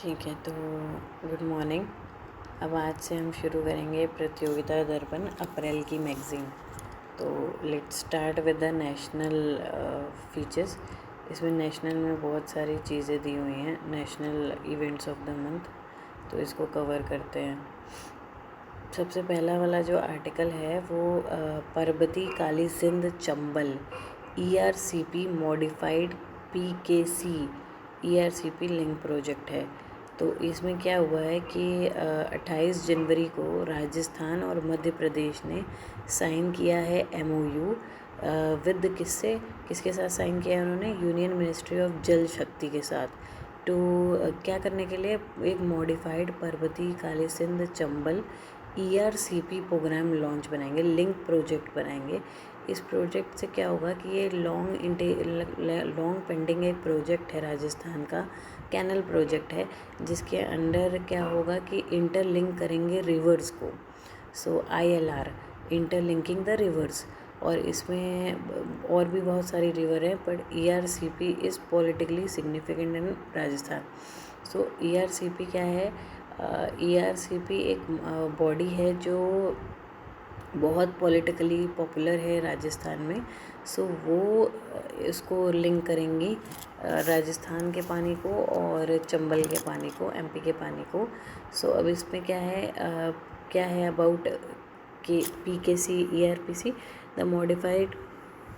ठीक है, तो गुड मॉर्निंग। अब आज से हम शुरू करेंगे प्रतियोगिता दर्पण अप्रैल की मैगज़ीन। तो let's start with the national features. इसमें नेशनल में बहुत सारी चीज़ें दी हुई हैं, national events of the month, तो इसको कवर करते हैं। सबसे पहला वाला जो आर्टिकल है वो Parbati Kali Sindh Chambal ERCP modified PKC ERCP link project है। तो इसमें क्या हुआ है कि 28 जनवरी को राजस्थान और मध्य प्रदेश ने साइन किया है MOU विद किसके साथ साइन किया है उन्होंने? यूनियन मिनिस्ट्री ऑफ जल शक्ति के साथ। तो क्या करने के लिए? एक modified Parbati Kali Sindh Chambal ERCP programme launch बनाएंगे, लिंक प्रोजेक्ट बनाएंगे। इस प्रोजेक्ट से क्या होगा कि ये लॉन्ग पेंडिंग एक प्रोजेक्ट है, राजस्थान का कैनल प्रोजेक्ट है, जिसके अंडर क्या होगा कि इंटरलिंक करेंगे रिवर्स को। सो ILR, इंटरलिंकिंग द रिवर्स। और इसमें और भी बहुत सारी रिवर है, but ERCP is politically significant in Rajasthan. So ERCP क्या है? ERCP एक बॉडी है जो बहुत पॉलिटिकली पॉपुलर है राजस्थान में। सो वो इसको लिंक करेंगी राजस्थान के पानी को और चंबल के पानी को, MP के पानी को। सो अब इसमें क्या है अबाउट कि PKC ERPC, the modified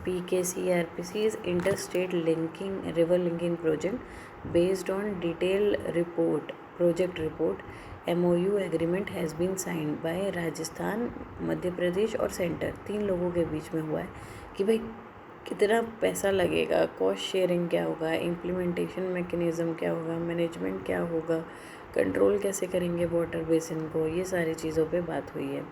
PKC ERPC is interstate linking river linking project based on detailed project report. MOU agreement has been signed by Rajasthan, Madhya Pradesh और सेंटर। 3 लोगों के बीच में हुआ है कि भाई कितना पैसा लगेगा, कॉस्ट शेयरिंग क्या होगा, इम्प्लीमेंटेशन मैकेनिज़्म क्या होगा, मैनेजमेंट क्या होगा, कंट्रोल कैसे करेंगे वाटर बेसिन को, ये सारी चीज़ों पे बात हुई है।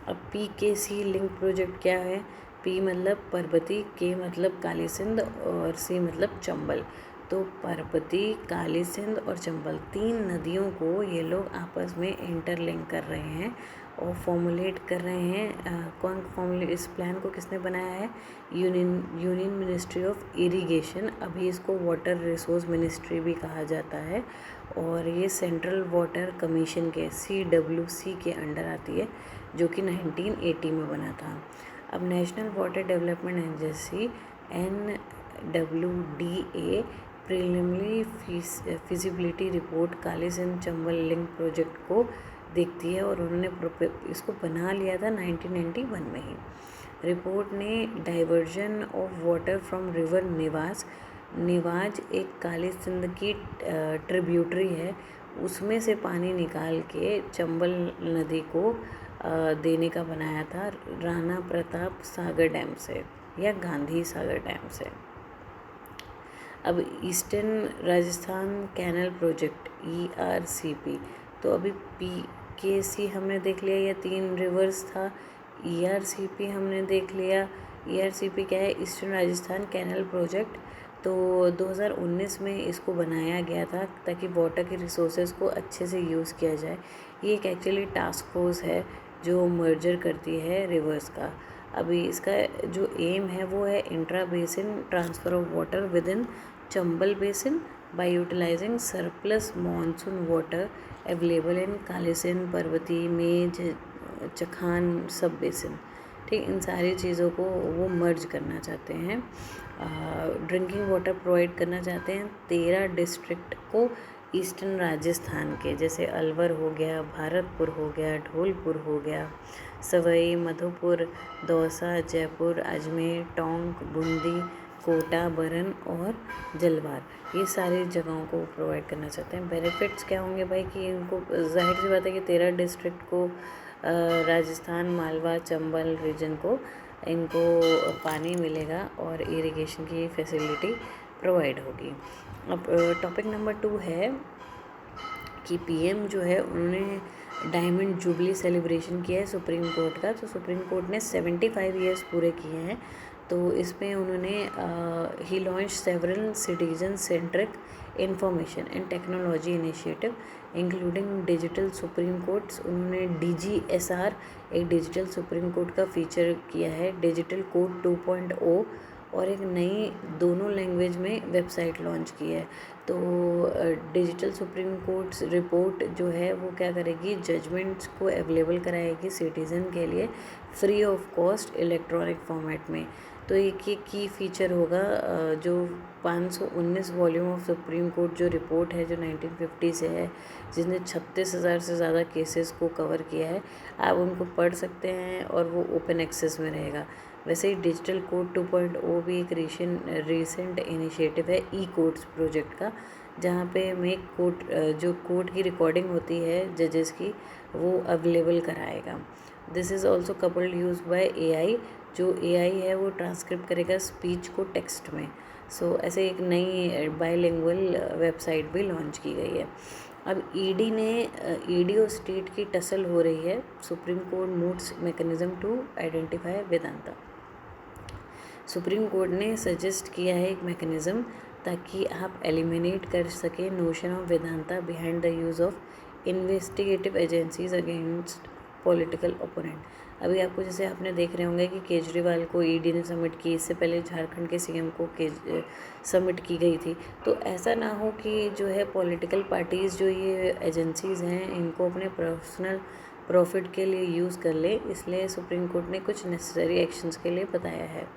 अब PKC लिंक प्रोजेक्ट क्या है? P मतलब परबती, K मतलब काली सिंध और C मतलब चंबल। तो परबती, काली सिंध और चंबल 3 नदियों को ये लोग आपस में इंटरलिंक कर रहे हैं और फॉर्मुलेट कर रहे हैं। कौन फॉर्मुलेट? इस प्लान को किसने बनाया है? यूनियन मिनिस्ट्री ऑफ इरिगेशन, अभी इसको वाटर रिसोर्स मिनिस्ट्री भी कहा जाता है, और ये सेंट्रल वाटर कमीशन के CWC के अंडर आती है, जो कि 1980 में बना था। अब national water development agency NWDA preliminary feasibility report Kali Sindh Chambal link project को देखती है, और उन्होंने इसको बना लिया था 1991 में ही। रिपोर्ट ने diversion of water from river Newaj एक काली सिंध की ट्रिब्यूटरी है, उसमें से पानी निकाल के चंबल नदी को देने का बनाया था, राणा प्रताप सागर डैम से या गांधी सागर डैम से। अब eastern Rajasthan canal project ERCP, तो अभी PKC हमने देख लिया, ये 3 रिवर्स था। ERCP हमने देख लिया। ERCP क्या है? Eastern Rajasthan canal project. तो 2019 में इसको बनाया गया था ताकि वाटर के रिसोर्सेज को अच्छे से यूज़ किया जाए। ये एक एक्चुअली टास्क फोर्स है जो मर्जर करती है रिवर्स का। अभी इसका जो एम है वो है intra basin transfer of water within Chambal basin by utilising surplus monsoon water available in Kali Sindh, Parbati, Mej, Chakan सब बेसिन। ठीक, इन सारी चीज़ों को वो मर्ज करना चाहते हैं, ड्रिंकिंग वाटर प्रोवाइड करना चाहते हैं 13 डिस्ट्रिक्ट को ईस्टर्न राजस्थान के, जैसे अलवर हो गया, भरतपुर हो गया, धौलपुर हो गया, सवाई माधोपुर, दौसा, जयपुर, अजमेर, टोंक, बूंदी, कोटा, बरन और जलवार, ये सारी जगहों को प्रोवाइड करना चाहते हैं। बेनिफिट्स क्या होंगे भाई कि इनको जाहिर सी बात है कि 13 डिस्ट्रिक्ट को, राजस्थान, मालवा, चंबल रीजन को इनको पानी मिलेगा और इरिगेशन की फैसिलिटी प्रोवाइड होगी। अब टॉपिक नंबर 2 है कि PM जो है उन्होंने डायमंड जुबली सेलिब्रेशन किया है सुप्रीम कोर्ट का। तो सुप्रीम कोर्ट ने 75 ईयर्स पूरे किए हैं, तो इसमें उन्होंने ही launch several citizen centric information and technology initiative including digital supreme courts. उन्होंने DGSR, एक डिजिटल सुप्रीम कोर्ट का फीचर किया है, डिजिटल कोर्ट 2.0 और एक नई दोनों लैंग्वेज में वेबसाइट लॉन्च की है। तो डिजिटल सुप्रीम कोर्ट रिपोर्ट जो है वो क्या करेगी, जजमेंट्स को अवेलेबल कराएगी सिटीज़न के लिए free of cost electronic format में। तो एक ये की फ़ीचर होगा जो 519 वॉल्यूम ऑफ सुप्रीम कोर्ट जो रिपोर्ट है जो 1950 से है, जिसने 36,000 से ज़्यादा केसेस को कवर किया है, आप उनको पढ़ सकते हैं और वो ओपन एक्सेस में रहेगा। वैसे ही डिजिटल कोर्ट 2.0 भी एक रीसेंट इनिशिएटिव है ई कोर्ट्स प्रोजेक्ट का, जहाँ पे मेक कोर्ट जो कोर्ट की रिकॉर्डिंग होती है जजेस की वो अवेलेबल कराएगा। This is also coupled use by AI, जो AI है वो ट्रांसक्रिप्ट करेगा स्पीच को टेक्स्ट में। सो ऐसे एक नई बाइलिंगुअल वेबसाइट भी लॉन्च की गई है। अब ईडी और स्टेट की टसल हो रही है, supreme court moves mechanism to identify vendetta. Supreme court ने सजेस्ट किया है एक मैकेनिज़्म ताकि आप एलिमिनेट कर सकें notion of vendetta behind the use of investigative agencies against political opponent. अभी आपको जैसे आपने देख रहे होंगे कि केजरीवाल को ईडी ने सबमिट की, इससे पहले झारखंड के सीएम को सबमिट की गई थी। तो ऐसा ना हो कि जो है पॉलिटिकल पार्टीज़ जो ये एजेंसीज़ हैं इनको अपने पर्सनल प्रॉफिट के लिए यूज़ कर ले, इसलिए सुप्रीम कोर्ट ने कुछ नेसेसरी एक्शंस के लिए बताया है।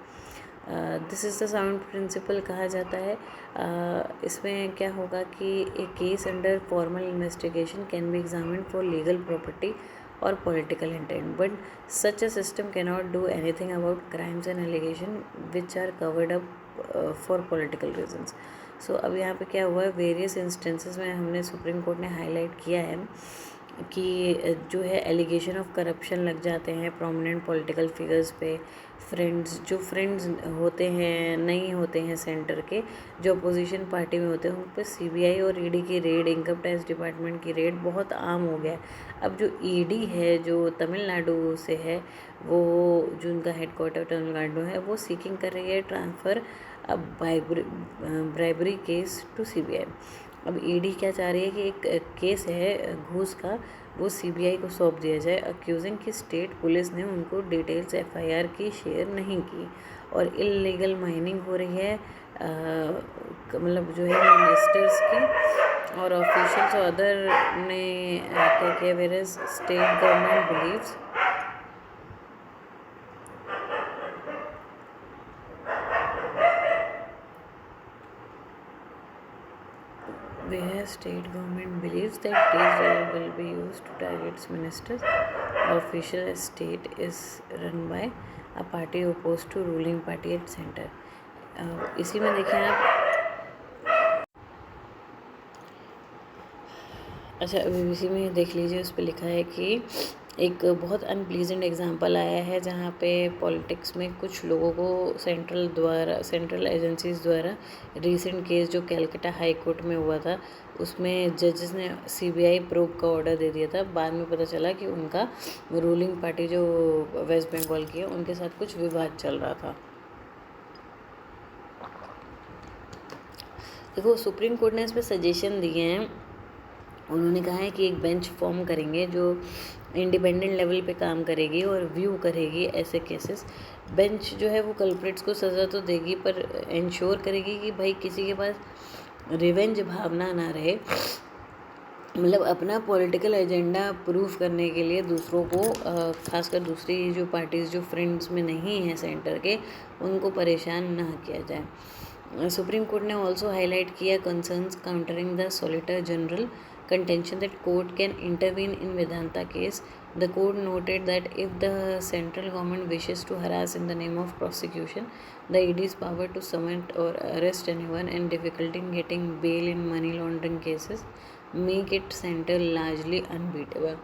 This is the sound principle कहा जाता है। इसमें क्या होगा कि a case under formal investigation can be examined for legal property और political intent, but such a system can not do anything about crimes and allegation which are covered up for political reasons. So अब यहाँ पे क्या हुआ है, various instances में हमने supreme court ने हाईलाइट किया है कि जो है एलिगेशन ऑफ करप्शन लग जाते हैं प्रोमिनेंट पॉलिटिकल फिगर्स पे, फ्रेंड्स होते हैं नहीं होते हैं सेंटर के, जो अपोजिशन पार्टी में होते हैं उन पर सीबीआई और ईडी की रेड, इनकम टैक्स डिपार्टमेंट की रेड बहुत आम हो गया है। अब जो ईडी है जो तमिलनाडु से है, वो जो उनका हेडक्वार्टर तमिलनाडु है, वो सीकिंग कर रही है ट्रांसफ़र अब ब्राइबरी केस टू सीबीआई। अब ईडी क्या चाह रही है कि एक केस है घूस का, वो सीबीआई को सौंप दिया जाए, अक्यूजिंग की स्टेट पुलिस ने उनको डिटेल्स एफआईआर की शेयर नहीं की और इल्लीगल माइनिंग हो रही है, मतलब जो है मिनिस्टर्स की और ऑफिशियल्स और अदर ने क्या किया, where state government believes where state government believes that these will be used to target its ministers. Official state is run by a party opposed to ruling party at center. इसी में देखिए आप, अच्छा इसी में देख लीजिए, उस पर लिखा है कि एक बहुत अनप्लीजेंट एग्जांपल आया है जहाँ पे पॉलिटिक्स में कुछ लोगों को सेंट्रल एजेंसीज द्वारा रीसेंट केस जो कैलकाटा हाई कोर्ट में हुआ था, उसमें जजेस ने सीबीआई प्रोब का ऑर्डर दे दिया था। बाद में पता चला कि उनका रूलिंग पार्टी जो वेस्ट बंगाल की है उनके साथ कुछ विवाद चल रहा था। देखो सुप्रीम कोर्ट ने इस पर सजेशन दिए हैं। उन्होंने कहा है कि एक बेंच फॉर्म करेंगे जो इंडिपेंडेंट लेवल पे काम करेगी और व्यू करेगी ऐसे केसेस। बेंच जो है वो कल्प्रिट्स को सज़ा तो देगी पर इंश्योर करेगी कि भाई किसी के पास रिवेंज भावना ना रहे, मतलब अपना पॉलिटिकल एजेंडा प्रूफ करने के लिए दूसरों को, खासकर दूसरी जो पार्टीज़ जो फ्रेंड्स में नहीं हैं सेंटर के, उनको परेशान ना किया जाए। सुप्रीम कोर्ट ने ऑल्सो हाईलाइट किया concerns countering the solicitor general contention that court can intervene in Vedanta case. The court noted that if the central government wishes to harass in the name of prosecution, the ED's power to summon or arrest anyone and difficulty in getting bail in money laundering cases make it center largely unbeatable.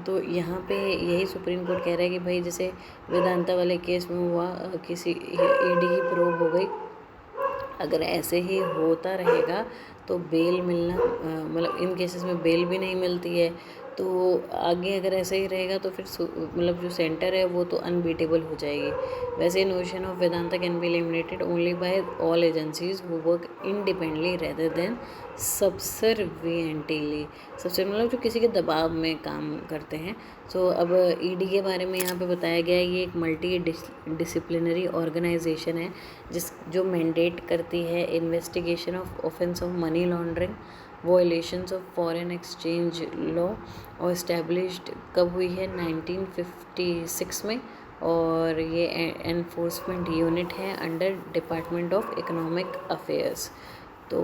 तो यहाँ पे यही supreme court कह रहा है कि भाई जैसे वेदांता वाले केस में हुआ, किसी ईडी की प्रोब हो गई, अगर ऐसे ही होता रहेगा तो बेल मिलना, मतलब इन केसेस में बेल भी नहीं मिलती है, तो आगे अगर ऐसा ही रहेगा तो फिर मतलब जो सेंटर है वो तो अनबीटेबल हो जाएगी। वैसे notion of vendetta can be eliminated only by all agencies who work independently rather than subserviently. सबसे मतलब जो किसी के दबाव में काम करते हैं। सो अब ईडी के बारे में यहाँ पे बताया गया है, ये एक मल्टी डिसिप्लिनरी ऑर्गेनाइजेशन है जो मैंडेट करती है investigation of offence of money laundering, violations of foreign exchange law, और इस्टेब्लिश्ड कब हुई है 1956 में, और ये एनफोर्समेंट यूनिट है under department of economic affairs. तो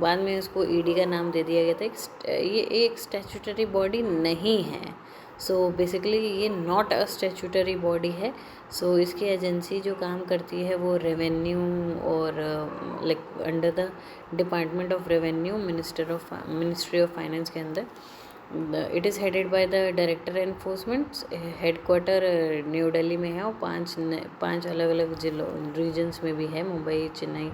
बाद में इसको ईडी का नाम दे दिया गया था। ये एक स्टैट्यूटरी बॉडी नहीं है। सो बेसिकली ये नॉट अ स्टैट्यूटरी बॉडी है। सो इसकी एजेंसी जो काम करती है वो रेवेन्यू और like under the department of revenue ministry of finance के अंदर। It is headed by the director enforcement. Headquarter new Delhi में है और पांच अलग अलग जिलों रीजन्स में भी है, Mumbai, Chennai,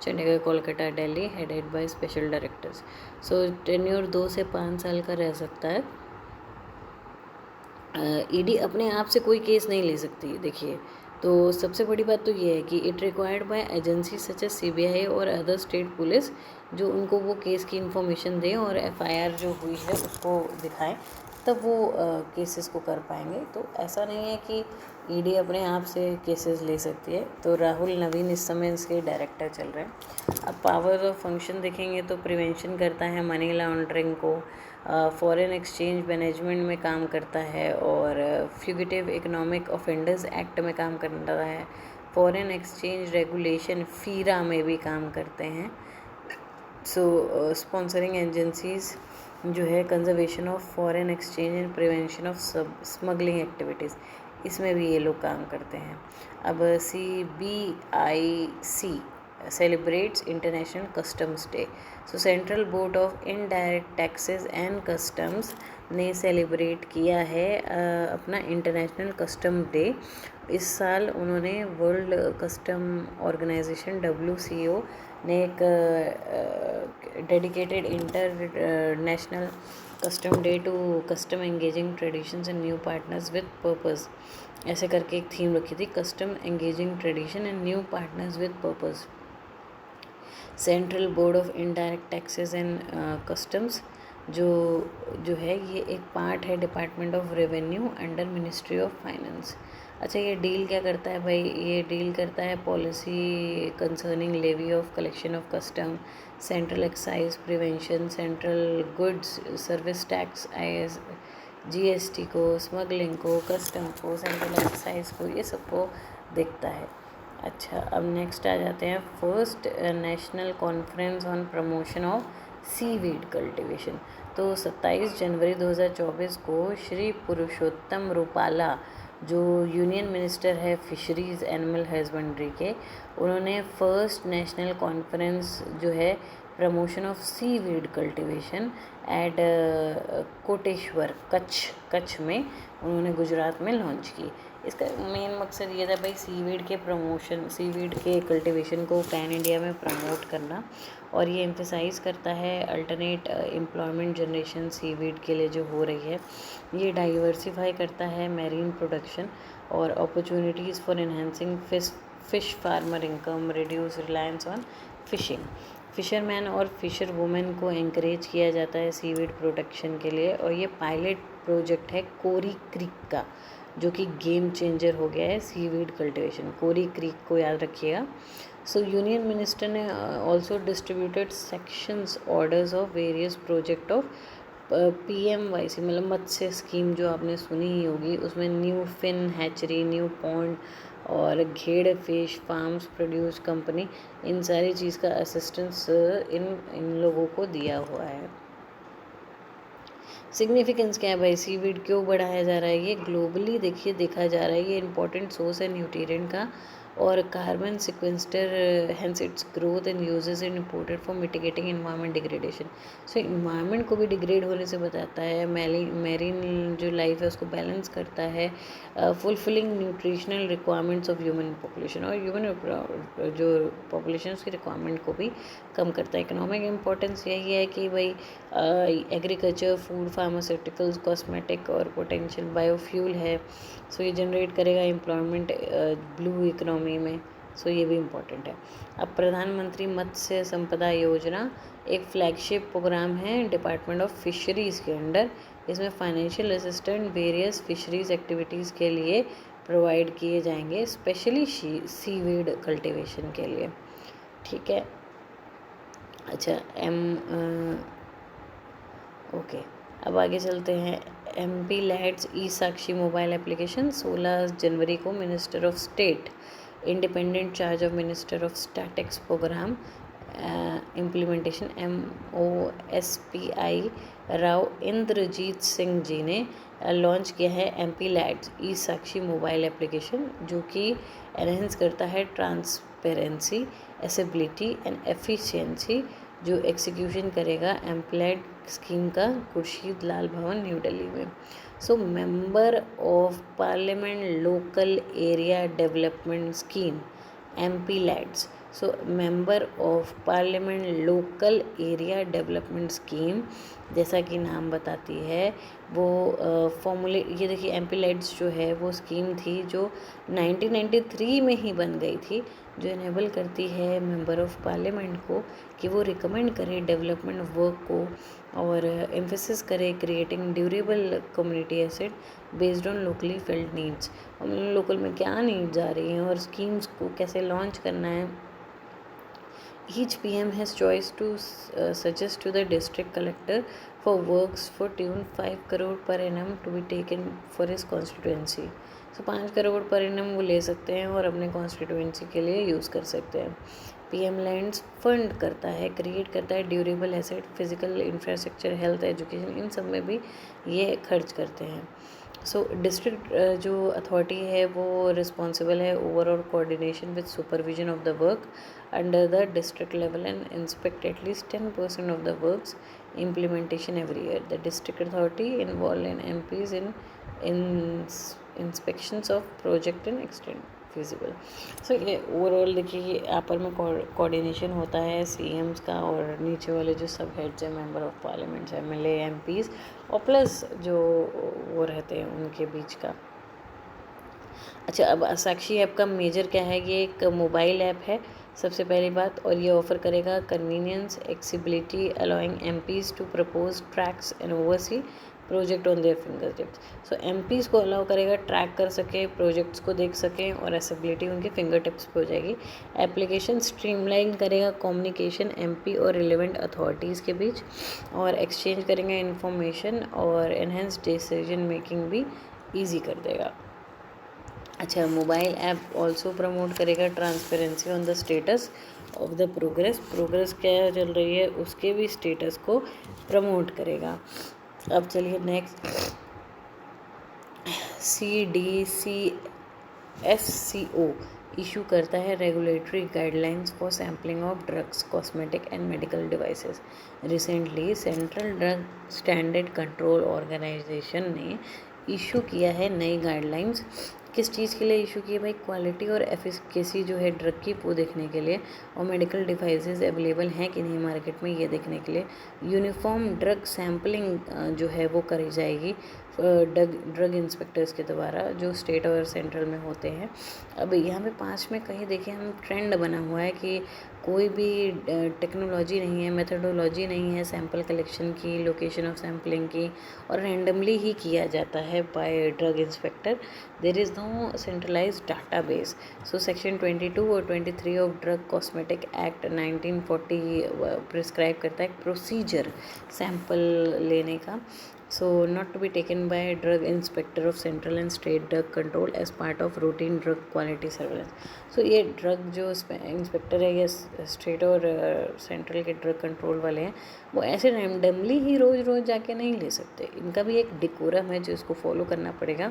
Chandigarh, Kolkata, Delhi, headed by special directors. So tenure 2 से 5 साल का रह सकता है। ईडी अपने आप से कोई केस नहीं ले सकती। देखिए, तो सबसे बड़ी बात तो ये है कि it required by agency such as CBI और अदर स्टेट पुलिस, जो उनको वो केस की इन्फॉर्मेशन दें और एफआईआर जो हुई है उसको दिखाएं, तब वो केसेस को कर पाएंगे। तो ऐसा नहीं है कि ईडी अपने आप से केसेस ले सकती है। तो राहुल नवीन इस समय इसके डायरेक्टर चल रहे हैं। अब पावर ऑफ फंक्शन देखेंगे तो प्रिवेंशन करता है मनी लॉन्ड्रिंग को, फॉरेन एक्सचेंज मैनेजमेंट में काम करता है, और फ्यूगिटिव इकोनॉमिक ऑफेंडर्स एक्ट में काम करता है, फॉरेन एक्सचेंज रेगुलेशन फीरा में भी काम करते हैं। सो स्पॉन्सरिंग एजेंसीज जो है conservation of foreign exchange and prevention of smuggling activities, इसमें भी ये लोग काम करते हैं। अब CBIC celebrates International Customs Day. So central board of indirect taxes and customs ने सेलिब्रेट किया है अपना इंटरनेशनल कस्टम डे। इस साल उन्होंने वर्ल्ड कस्टम ऑर्गेनाइजेशन WCO ने एक dedicated international custom day to custom engaging traditions and new partners with purpose, ऐसे करके एक थीम रखी थी, custom engaging tradition and new partners with purpose. Central board of indirect taxes and customs जो है ये एक पार्ट है department of revenue under ministry of finance. अच्छा, ये डील क्या करता है भाई? ये डील करता है policy concerning levy of collection of custom, central excise prevention, central goods service tax, GST को, स्मगलिंग को, कस्टम को, सेंट्रल एक्साइज को, ये सबको देखता है। अच्छा, अब नेक्स्ट आ जाते हैं first national conference on promotion of seaweed cultivation. तो 27 जनवरी 2024 को श्री पुरुषोत्तम रूपाला, जो यूनियन मिनिस्टर है फिशरीज़ एनिमल हस्बेंड्री के, उन्होंने फर्स्ट नेशनल कॉन्फ्रेंस जो है promotion of seaweed cultivation at Koteshwar Kutch में उन्होंने गुजरात में लॉन्च की। इसका मेन मकसद ये था भाई सीवीड के प्रमोशन, सीवीड के कल्टीवेशन को पैन इंडिया में प्रमोट करना, और ये एम्फेसाइज़ करता है अल्टरनेट एम्प्लॉयमेंट जनरेशन सीवीड के लिए जो हो रही है। ये डाइवर्सिफाई करता है मैरीन प्रोडक्शन और opportunities for enhancing fish farmer income, reduce reliance on fishing. Fisherman और फिशर वुमेन को एंकरेज किया जाता है सीवीड प्रोटेक्शन के लिए, और ये पायलट प्रोजेक्ट है कोरी क्रीक का, जो कि गेम चेंजर हो गया है सीवीड कल्टीवेशन। कोरी क्रीक को याद रखिएगा। सो यूनियन मिनिस्टर ने also distributed sections orders of various project of PMYC, मतलब मत्स्य स्कीम जो आपने सुनी ही होगी, उसमें new fin hatchery, new pond और घेड़ फिश फार्म्स प्रोड्यूस कंपनी, इन सारी चीज़ का असिस्टेंस इन लोगों को दिया हुआ है। सिग्निफिकेंस क्या है भाई? सीवीड क्यों बढ़ाया जा रहा है? ये ग्लोबली देखिए देखा जा रहा है, ये इंपॉर्टेंट सोर्स है न्यूट्रिएंट का, और carbon sequester hence its growth and uses and imported for mitigating environment degradation. So environment को भी डिग्रेड होने से बचाता है, मेरीन जो लाइफ है उसको बैलेंस करता है, fulfilling nutritional requirements of human population, और ह्यूमन जो पॉपुलेशन उसकी रिक्वायरमेंट को भी कम करता है। इकोनॉमिक इम्पोर्टेंस यही है कि भाई एग्रीकल्चर, फूड, फार्मास्यूटिकल्स, कॉस्मेटिक और पोटेंशियल बायोफ्यूल है। सो ये जनरेट करेगा एम्प्लॉयमेंट ब्लू इकोनॉमी में। सो ये भी इम्पोर्टेंट है। अब प्रधानमंत्री मत्स्य संपदा योजना एक फ्लैगशिप प्रोग्राम है डिपार्टमेंट ऑफ फिशरीज़ के अंडर। इसमें financial assistant various fisheries activities के लिए प्रोवाइड किए जाएंगे, स्पेशली सीवीड कल्टीवेशन के लिए। ठीक है। अच्छा ओके, अब आगे चलते हैं। MP LADS e Sakshi mobile application 16 जनवरी को minister of state independent charge of minister of statics programme implementation MOSPI Rao Inderjit Singh ji ने लॉन्च किया है MP LADS e Sakshi mobile application, जो कि एनहेंस करता है ट्रांसपेरेंसी, एसेबिलिटी एंड एफिशिएंसी, जो एग्जीक्यूशन करेगा एम्प्लॉयड स्कीम का खुर्शीद लाल भवन न्यू दिल्ली में। So member of parliament local area development scheme MP LADS. So member of parliament local area development scheme, जैसा कि नाम बताती है वो फॉर्मूले, ये देखिए MP लैड्स जो है वो स्कीम थी जो 1993 में ही बन गई थी, जो इनेबल करती है मेंबर ऑफ पार्लियामेंट को कि वो रिकमेंड करे डेवलपमेंट वर्क को और एम्फेसिस करे creating durable community asset based on locally failed needs. हम लोकल में क्या नीड्स आ रही हैं और स्कीम्स को कैसे लॉन्च करना है। Each PM has choice to suggest to the district collector for works for tune 5 crore per annum to be taken for his constituency. So 5 crore पर annum वो ले सकते हैं और अपने कॉन्स्टिट्यूएंसी के लिए यूज़ कर सकते हैं। PM लैंड्स फंड करता है, क्रिएट करता है durable asset, physical infrastructure, health, education, इन सब में भी ये खर्च करते हैं। सो डिस्ट्रिक्ट जो अथॉरिटी है वो रिस्पॉन्सिबल है overall coordination with supervision of the work under the district level and inspect at least 10% of the works implementation every year. The district authority involve in MPs in inspections of project and extend feasible. So ये overall देखिए यहाँ पर में coordination होता है CMs का और नीचे वाले जो सब हेड्स हैं member of parliaments, MLA, MPs और प्लस जो वो रहते हैं उनके बीच का। अच्छा, अब साक्षी ऐप का मेजर क्या है? ये एक मोबाइल ऐप है सबसे पहली बात, और ये ऑफ़र करेगा convenience, accessibility, allowing MPs to propose tracks and oversee project on their finger tips. So MPs को अलाउ करेगा ट्रैक कर सके, प्रोजेक्ट्स को देख सकें और एसेबिलिटी उनके फिंगर टिप्स पे हो जाएगी। एप्लीकेशन स्ट्रीमलाइन करेगा कम्युनिकेशन MP और रिलेवेंट अथॉरिटीज़ के बीच और एक्सचेंज करेंगे इन्फॉर्मेशन और एनहेंस डिसीजन मेकिंग भी ईजी कर देगा। अच्छा, मोबाइल ऐप ऑल्सो प्रमोट करेगा transparency on the status of the progress क्या चल रही है उसके भी स्टेटस को प्रमोट करेगा। अब चलिए नेक्स्ट, CDCSCO इशू करता है regulatory guidelines for sampling of drugs, cosmetic and medical devices. Recently central drug standard control organisation ने इशू किया है नई गाइडलाइंस। किस चीज़ के लिए इशू की है भाई? क्वालिटी और एफिकेसी जो है ड्रग की वो देखने के लिए, और मेडिकल डिवाइसेस अवेलेबल हैं कि नहीं मार्केट में ये देखने के लिए। यूनिफॉर्म ड्रग सैम्पलिंग जो है वो करी जाएगी ड्रग इंस्पेक्टर्स के द्वारा जो स्टेट और सेंट्रल में होते हैं। अब यहाँ पे 5 में कहीं देखिए हम ट्रेंड बना हुआ है कि कोई भी टेक्नोलॉजी नहीं है, मेथडोलॉजी नहीं है सैंपल कलेक्शन की, लोकेशन ऑफ सैम्पलिंग की, और रैंडमली ही किया जाता है by drug inspector. There is no centralised database. So section 22 और 23 of drug cosmetic act 1940 prescribe करता है प्रोसीजर सैंपल लेने का। So not to be taken by drug inspector of central and state drug control as part of routine drug quality surveillance. So ये drug जो inspector है ये state और central के ड्रग कंट्रोल वाले हैं, वो ऐसे रैंडमली ही रोज़ जाके नहीं ले सकते। इनका भी एक डिकोरम है जो इसको फॉलो करना पड़ेगा।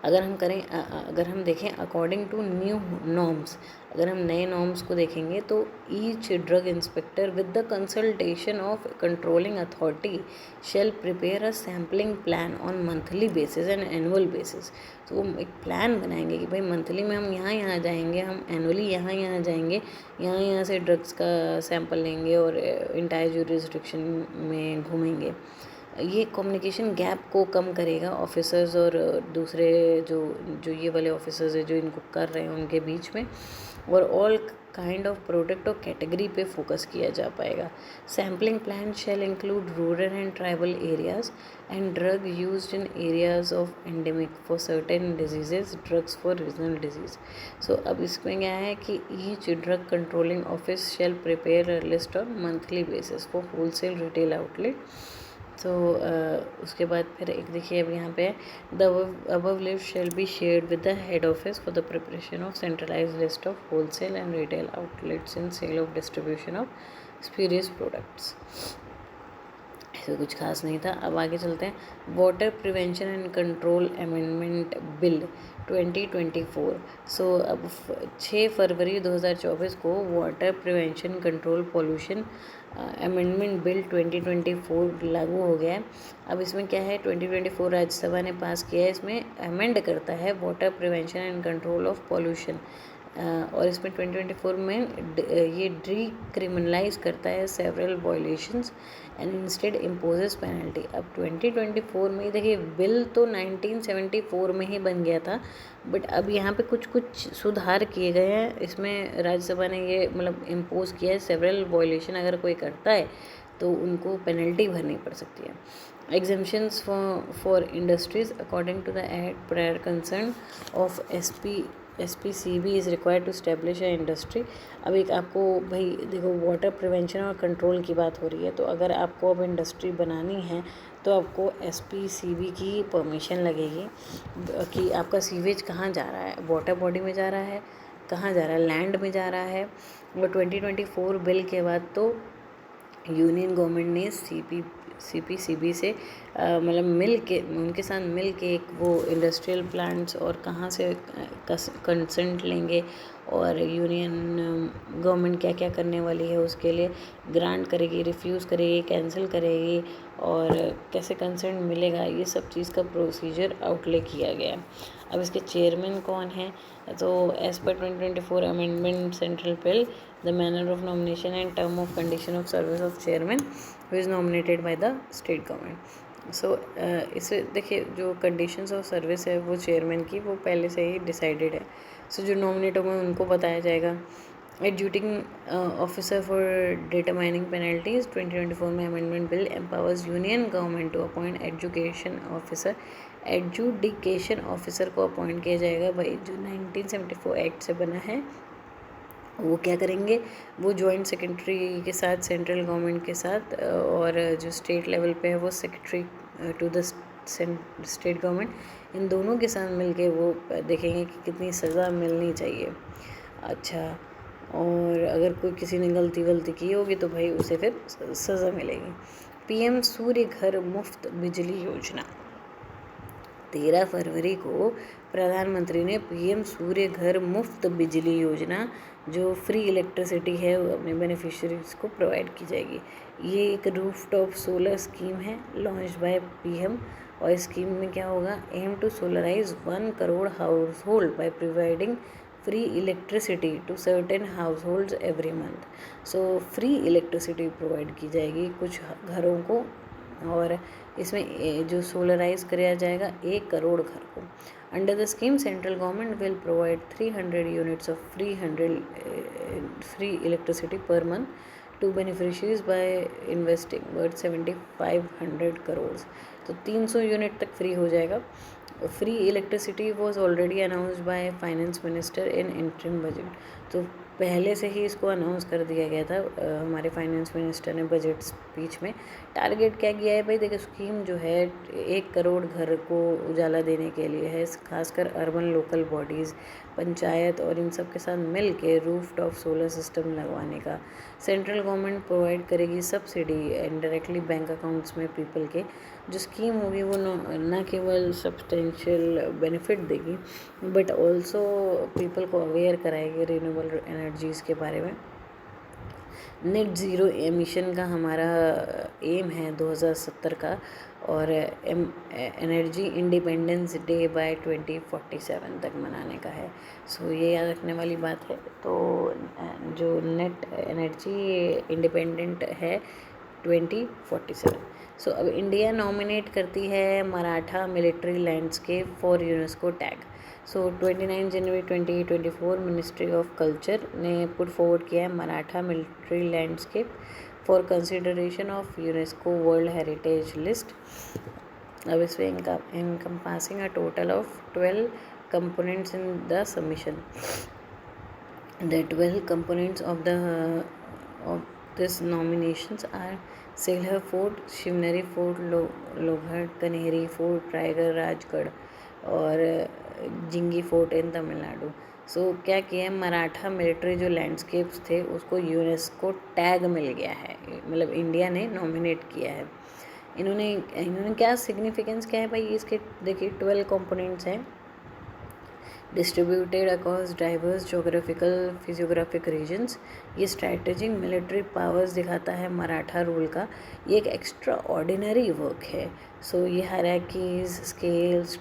अगर हम देखें अकॉर्डिंग टू न्यू नॉर्म्स, अगर हम नए नॉर्म्स को देखेंगे तो each drug inspector with the consultation of controlling authority shall prepare a sampling plan on monthly basis and annual basis. तो वो एक प्लान बनाएंगे कि भाई मंथली में हम यहाँ यहाँ जाएंगे, हम एनुअली यहाँ यहाँ जाएंगे, यहाँ यहाँ से ड्रग्स का सैंपल लेंगे और इंटायर जुरिस्डिक्शन में घूमेंगे। ये कम्युनिकेशन गैप को कम करेगा ऑफिसर्स और दूसरे जो जो ये वाले ऑफिसर्स हैं जो इनको कर रहे हैं उनके बीच में, और ऑल काइंड ऑफ प्रोडक्ट और कैटेगरी पे फोकस किया जा पाएगा। Sampling plan shall include rural and tribal areas and drug used in areas of endemic for certain diseases, drugs for regional disease. So अब इसमें क्या है कि each drug controlling office shall prepare list on monthly basis for wholesale retail outlet. तो उसके बाद फिर एक देखिए अब यहाँ पे the above list shall be shared with the head office for the preparation of centralised list of wholesale and retail outlets in sale of distribution of spurious products. ऐसा कुछ खास नहीं था। अब आगे चलते हैं। Water prevention and control amendment bill 2024। So अब 6 फरवरी 2024 को water prevention control pollution amendment bill 2024 लागू हो गया है। अब इसमें क्या है, 2024 राज्यसभा ने पास किया है। इसमें अमेंड करता है water prevention and control of pollution, और इसमें 2024 में ये डीक्रिमिनलाइज करता है several violations and instead imposes penalty. अब 2024 में देखिए बिल तो 1974 में ही बन गया था, बट अब यहाँ पे कुछ कुछ सुधार किए गए हैं। इसमें राज्यसभा ने ये मतलब इम्पोज किया है, सेवरल वायलेशन अगर कोई करता है तो उनको पेनल्टी भरनी पड़ सकती है। Exemptions for industries according to the act prior concern of SPCB is required to establish a industry। अब एक आपको भाई देखो वाटर प्रिवेंशन और कंट्रोल की बात हो रही है, तो अगर आपको अब इंडस्ट्री बनानी है तो आपको SPCB की परमिशन लगेगी कि आपका सीवेज कहाँ जा रहा है, वाटर बॉडी में जा रहा है, कहाँ जा रहा है, लैंड में जा रहा है। और 2024 बिल के बाद तो यूनियन गवर्नमेंट ने CPCB से मतलब मिल के उनके साथ मिल के एक वो इंडस्ट्रियल प्लांट्स और कहाँ से कंसेंट लेंगे और यूनियन गवर्नमेंट क्या क्या करने वाली है उसके लिए ग्रांट करेगी, रिफ्यूज़ करेगी, कैंसिल करेगी और कैसे कंसेंट मिलेगा, ये सब चीज़ का प्रोसीजर आउटले किया गया। अब इसके चेयरमैन कौन है, तो एज पर 2024 amendment central bill the manner of nomination and term of condition of service of chairman who is nominated by the state government. So इसे देखिए जो कंडीशंस ऑफ सर्विस है वो चेयरमैन की वो पहले से ही डिसाइडेड है। सो जो नॉमिनेट होंगे उनको बताया जाएगा। Adjudging officer for determining penalties 2024 में amendment bill empowers union government to appoint education officer. Adjudication officer को अपॉइंट किया जाएगा भाई जो 1974 एक्ट से बना है। वो क्या करेंगे, वो जॉइंट सेक्रेटरी के साथ सेंट्रल गवर्नमेंट के साथ और जो स्टेट लेवल पे है वो secretary to the state government, इन दोनों के साथ मिलके वो देखेंगे कि कितनी सज़ा मिलनी चाहिए। अच्छा, और अगर कोई किसी ने गलती की होगी तो भाई उसे फिर सज़ा मिलेगी। PM सूर्य घर मुफ्त बिजली योजना 13 फरवरी को प्रधानमंत्री ने PM सूर्य घर मुफ्त बिजली योजना जो फ्री इलेक्ट्रिसिटी है वो अपने बेनिफिशरीज को प्रोवाइड की जाएगी। ये एक रूफटॉप सोलर स्कीम है लॉन्च बाय PM, और इस स्कीम में क्या होगा, aim to solarise 1 crore household by providing free electricity to certain households every month. So free electricity provide की जाएगी कुछ घरों को, और इसमें जो सोलराइज कराया जाएगा 1 करोड़ घर को। Under the scheme central government will provide 300 units of free electricity per month to beneficiaries by investing worth 7500 crore. तो 300 यूनिट तक फ्री हो जाएगा। Free electricity was already announced by finance minister in interim budget. तो पहले से ही इसको announce कर दिया गया था हमारे फाइनेंस मिनिस्टर ने बजट स्पीच में। टारगेट क्या किया है भाई, देखिए स्कीम जो है 1 करोड़ घर को उजाला देने के लिए है, खासकर अर्बन लोकल बॉडीज़, पंचायत और इन सब के साथ मिल के रूफ टॉप सोलर सिस्टम लगवाने का। सेंट्रल गवर्नमेंट प्रोवाइड करेगी सब्सिडी इनडायरेक्टली बैंक अकाउंट्स में पीपल के। जो स्कीम होगी वो न केवल सब्सटेंशियल बेनिफिट देगी बट ऑल्सो पीपल को अवेयर कराएगी रिन्यूएबल एनर्जीज़ के बारे में। नेट ज़ीरो एमिशन का हमारा एम है 2070 का, और एनर्जी इंडिपेंडेंस डे बाय 2047 तक मनाने का है। सो ये याद रखने वाली बात है। तो जो नेट एनर्जी इंडिपेंडेंट है 2047। सो अब इंडिया नॉमिनेट करती है Maratha military landscape for UNESCO tag. So 29 January 2024 ministry of culture ने पुट फॉरवर्ड किया है Maratha military landscape for consideration of UNESCO world heritage list. अब इसमें encompassing a total of 12 components in the submission. The 12 components of this nominations are Salher fort, Shivneri fort, Lohagad, Kanheri fort, Raigad, Rajgad और Gingee fort इन तमिलनाडु। सो क्या किया है, Maratha military जो लैंडस्केप्स थे उसको यूनेस्को टैग मिल गया है, मतलब इंडिया ने नॉमिनेट किया है। इन्होंने क्या सिग्निफिकेंस क्या है भाई इसके, देखिए 12 कंपोनेंट्स हैं distributed across diverse geographical physiographic regions. ये स्ट्रैटेजिक मिलिट्री पावर्स दिखाता है मराठा रूल का। ये एक एक्स्ट्रा ऑर्डिनरी वर्क है। सो ये हायरार्कीज, स्केल्स,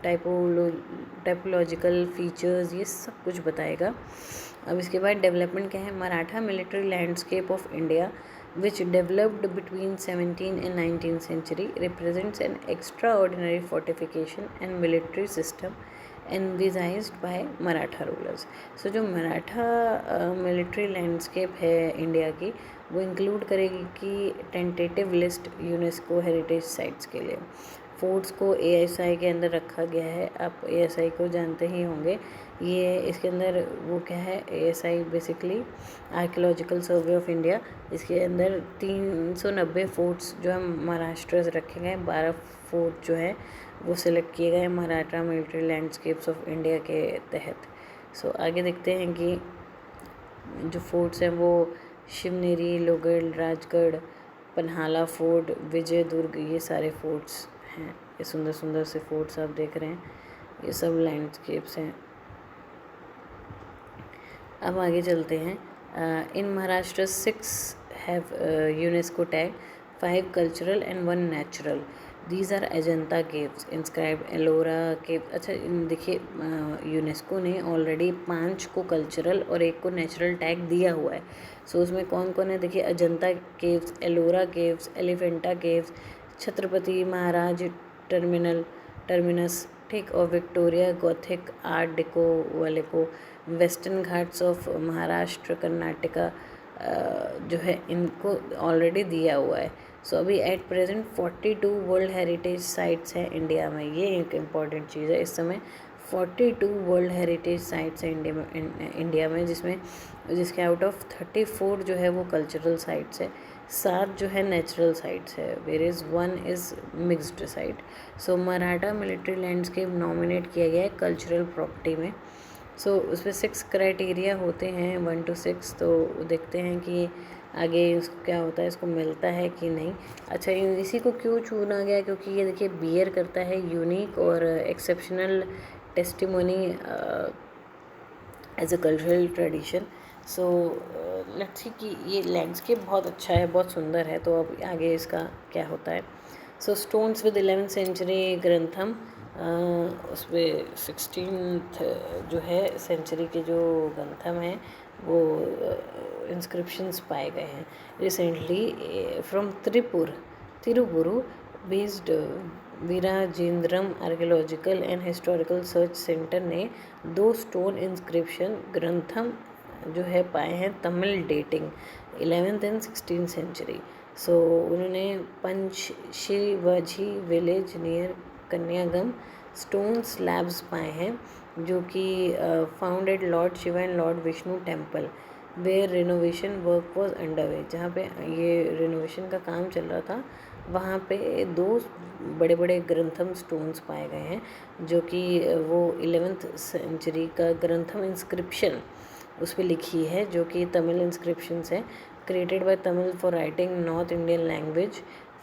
टाइपोलॉजिकल फीचर्स, ये सब कुछ बताएगा। अब इसके बाद डेवलपमेंट क्या है, Maratha military landscape of India which developed between 17th and 19th century represents an extraordinary fortification and military system envisaged by Maratha rulers. So जो मराठा मिलिट्री लैंडस्केप है इंडिया की, वो इंक्लूड करेगी कि tentative list UNESCO heritage sites के लिए। Forts को ASI के अंदर रखा गया है, आप ASI को जानते ही होंगे। ये इसके अंदर वो क्या है, ASI basically archaeological survey of India. इसके अंदर 390 फोर्ट्स जो है महाराष्ट्र से रखे गए, 12 फोर्ट जो है वो सिलेक्ट किए गए Maratha military landscapes of India के तहत। सो आगे देखते हैं कि जो फोर्ट्स हैं वो शिवनेरी, लोहगढ़, राजगढ़, पन्हाला फोर्ट, विजय दुर्ग, ये सारे फोर्ट्स हैं। ये सुंदर सुंदर से फोर्ट्स आप देख रहे हैं, ये सब लैंडस्केप्स हैं। अब आगे चलते हैं। In Maharashtra 6 have UNESCO tag, 5 cultural and 1 natural. These are Ajanta caves, inscribe Ellora cave. अच्छा देखिए यूनेस्को ने ऑलरेडी 5 को कल्चरल और 1 को नेचुरल टैग दिया हुआ है। सो उसमें कौन कौन है, देखिए Ajanta caves, Ellora caves, Elephanta caves, Chhatrapati Maharaj terminus, ठीक, और विक्टोरिया गॉथिक आर्ट डेको वाले को, वेस्टर्न घाट्स ऑफ महाराष्ट्र कर्नाटका जो है इनको ऑलरेडी दिया हुआ है। सो अभी at present 42 world heritage sites हैं इंडिया में। ये एक इम्पॉर्टेंट चीज़ है, इस समय 42 वर्ल्ड हेरिटेज साइट्स हैं इंडिया में जिसके आउट ऑफ 34 जो है वो कल्चरल साइट्स है, 7 जो है नेचुरल साइट्स है, where is 1 is mixed site. So Maratha military landscape nominate किया गया है कल्चरल प्रॉपर्टी में। सो उसमें 6 क्राइटेरिया होते हैं 1 to 6। तो देखते हैं कि आगे इसको क्या होता है, इसको मिलता है कि नहीं। अच्छा इसी को क्यों चुना गया, क्योंकि ये देखिए बियर करता है यूनिक और exceptional testimony as a cultural tradition. So let's see कि ये लैंडस्केप बहुत अच्छा है, बहुत सुंदर है। तो अब आगे इसका क्या होता है। सो स्टोन्स विद 11th सेंचुरी ग्रंथम, उसमें 16th जो है सेंचुरी के जो ग्रंथम हैं वो इंस्क्रिप्शंस पाए गए हैं recently from Tiruppur based Veerarajendram archaeological and historical search centre ने 2 स्टोन इंस्क्रिप्शन ग्रंथम जो है पाए हैं Tamil dating 11th and 16th century. So उन्होंने Panchashivaji village near Kanyagam stone slabs पाए हैं जो कि founded lord Shiva and lord Vishnu temple where renovation work was under way. जहाँ पे ये रिनोवेशन का काम चल रहा था वहाँ पे 2 बड़े बड़े ग्रंथम स्टोन्स पाए गए हैं जो कि वो 11th सेंचुरी का ग्रंथम इंस्क्रिप्शन उस पर लिखी है जो कि तमिल इंस्क्रिप्शंस है created by Tamil for writing North Indian language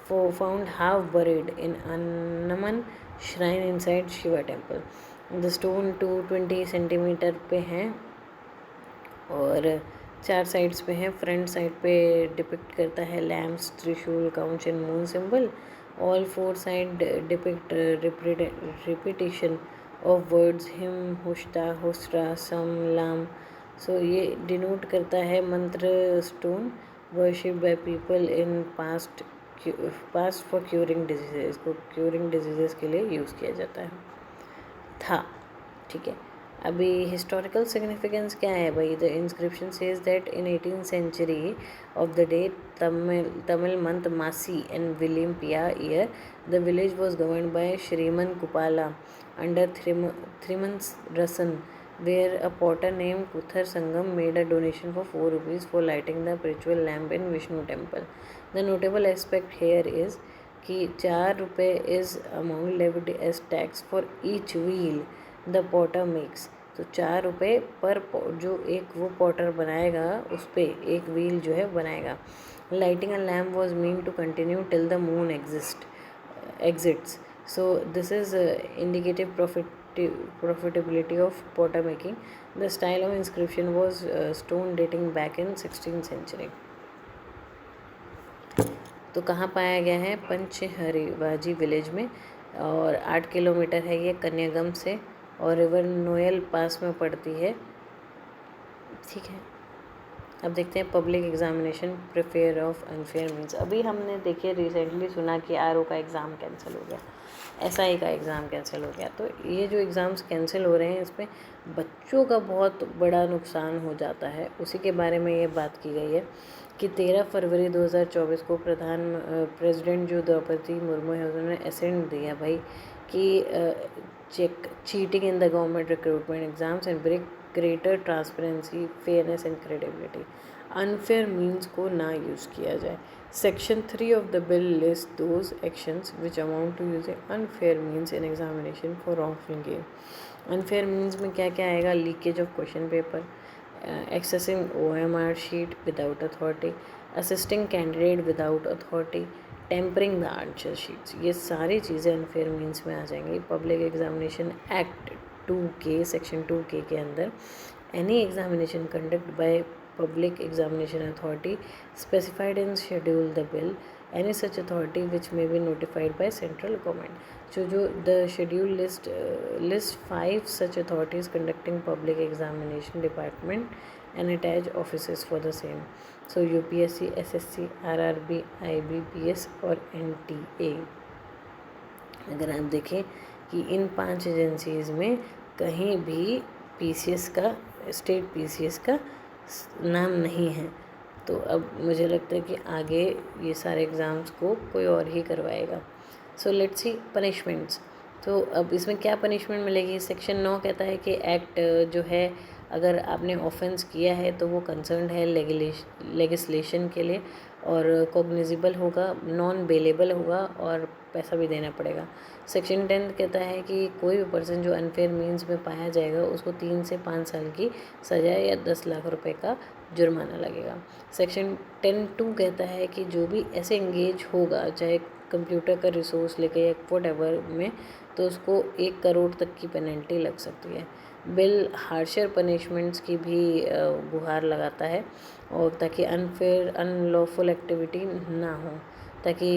found half buried in Annaman shrine inside Shiva temple. The stone 220 centimetre पे हैं और 4 साइड्स पे हैं। फ्रंट साइड पे डिपिक्ट करता है lamps, trishul, conch and moon symbol. All 4 side depict repetition of words हिम, हुष्टा, हुस्रा, सम, लाम। सो ये डिनोट करता है mantra stone worship by people in past for curing diseases. इसको क्यूरिंग डिजीजेस के लिए यूज़ किया जाता है था। ठीक है, अभी हिस्टोरिकल सिग्निफिकेंस क्या है भाई? The inscription says that in 18th century of the day Tamil month Masi and विलियम पिया year the village was governed by Sriman Kupala under Thriman where a potter named Kuthar Sangam made a donation for 4 rupees for lighting the ritual lamp in Vishnu temple. The notable aspect here is कि 4 रुपये is amount levied as tax for each wheel the potter makes. तो 4 रुपये पर जो एक वो Potter बनाएगा उस पर एक व्हील जो है बनाएगा। Lighting a lamp was mean to continue till the moon exits. So this is indicative profitability of potter making. The style of inscription was stone dating back in 16th century. तो कहाँ पाया गया है? पंचहरिवाजी village में और 8 kilometre है ये कन्यागम से और रिवर नोयल पास में पड़ती है। ठीक है, अब देखते हैं public examination prepare of unfair means. अभी हमने देखिए रिसेंटली सुना कि आरओ का एग्ज़ाम कैंसिल हो गया, एसआई का एग्ज़ाम कैंसिल हो गया। तो ये जो एग्ज़ाम्स कैंसिल हो रहे हैं इसमें बच्चों का बहुत बड़ा नुकसान हो जाता है। उसी के बारे में ये बात की गई है कि 13 फरवरी 2024 को प्रेसिडेंट जो द्रौपदी मुर्मू है उन्होंने असेंट दिया भाई कि cheating in the government recruitment exams and break greater transparency, fairness and credibility. Unfair means को ना यूज़ किया जाए। Section 3 of the bill list those actions which amount to using unfair means in examination for wrongful gain. Unfair means में क्या क्या आएगा? Leakage of question paper, accessing OMR sheet without authority, assisting candidate without authority, tampering the answer sheets. ये सारी चीज़ें unfair means में आ जाएंगी। Public examination act 2K section 2K के अंदर any examination conduct by public examination authority specified in schedule the bill any such authority which may be notified by central government. जो the schedule list 5 such authorities conducting public examination department and attach offices for the same. So UPSC, SSC, RRB, IBPS और NTA। अगर आप देखें कि इन 5 agencies में कहीं भी PCS का स्टेट PCS का नाम नहीं है, तो अब मुझे लगता है कि आगे ये सारे एग्ज़ाम्स को कोई और ही करवाएगा। सो लेट्स सी पनिशमेंट्स। तो अब इसमें क्या पनिशमेंट मिलेगी? सेक्शन 9 कहता है कि एक्ट जो है अगर आपने ऑफेंस किया है तो वो कंसर्न है लेगिस्लेशन के लिए और कॉग्निजिबल होगा, नॉन बेलेबल होगा और पैसा भी देना पड़ेगा। सेक्शन 10 कहता है कि कोई भी पर्सन जो अनफेयर मीन्स में पाया जाएगा उसको 3 से 5 साल की सज़ा या 10 लाख रुपए का जुर्माना लगेगा। सेक्शन 10(2) कहता है कि जो भी ऐसे इंगेज होगा चाहे कंप्यूटर का रिसोर्स लेके या व्हाटएवर में, तो उसको 1 करोड़ तक की पेनल्टी लग सकती है। बिल हार्शर पनिशमेंट्स की भी गुहार लगाता है और ताकि अनफेयर अनलॉफुल एक्टिविटी ना हो, ताकि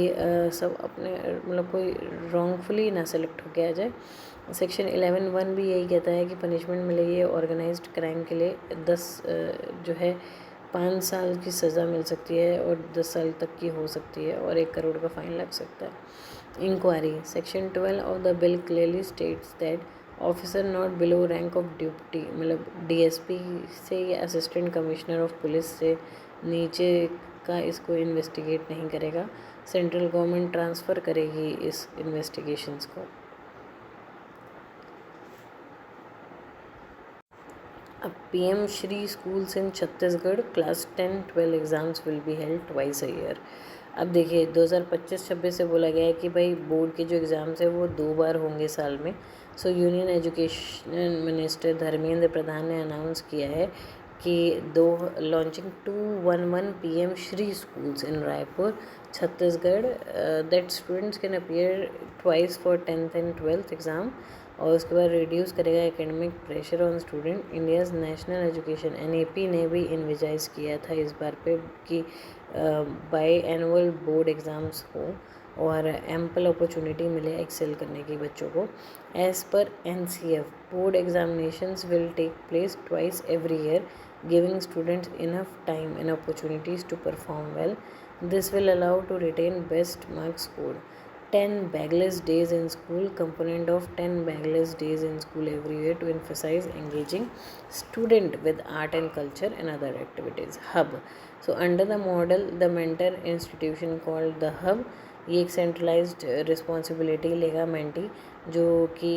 सब अपने मतलब कोई रॉन्गफुली ना सेलेक्ट होके आ जाए। सेक्शन 11(1) भी यही कहता है कि पनिशमेंट मिलेगी ऑर्गेनाइज्ड क्राइम के लिए 5 साल की सज़ा मिल सकती है और 10 साल तक की हो सकती है और 1 करोड़ का फाइन लग सकता है। Inquiry section 12 of the bill clearly states that officer not below rank of duty, मतलब DSP से या असिस्टेंट कमिश्नर ऑफ पुलिस से नीचे का इसको इन्वेस्टिगेट नहीं करेगा। सेंट्रल गवर्नमेंट ट्रांसफ़र करेगी इस इन्वेस्टिगेशंस को। PM Shri schools in Chhattisgarh class 10-12 exams will be held twice a year. अब देखिए 2025-26 से बोला गया है कि भाई बोर्ड के जो एग्ज़ाम्स है वो 2 बार होंगे साल में। So union education minister Dharmendra Pradhan ने अनाउंस किया है कि launching 211 PM Shri schools in Raipur Chhattisgarh that students can appear twice for 10th and 12th exam, और उसके बाद रिड्यूस करेगा academic pressure on student. India's national education NAP ने भी इन्विजाइज किया था इस बार पे कि बाई एनुअल बोर्ड एग्ज़ाम्स हो और एम्पल अपॉर्चुनिटी मिले एक्सेल करने की बच्चों को। As per NCF board examinations will take place twice every year, giving students enough time and opportunities to perform well. This will allow to retain best marks scored. 10 bagless days in school component of 10 bagless days in school every year to emphasize engaging student with art and culture and other activities. Hub. So under the model, the mentor institution called the Hub, ये एक centralised responsibility लेगा mentee, जो कि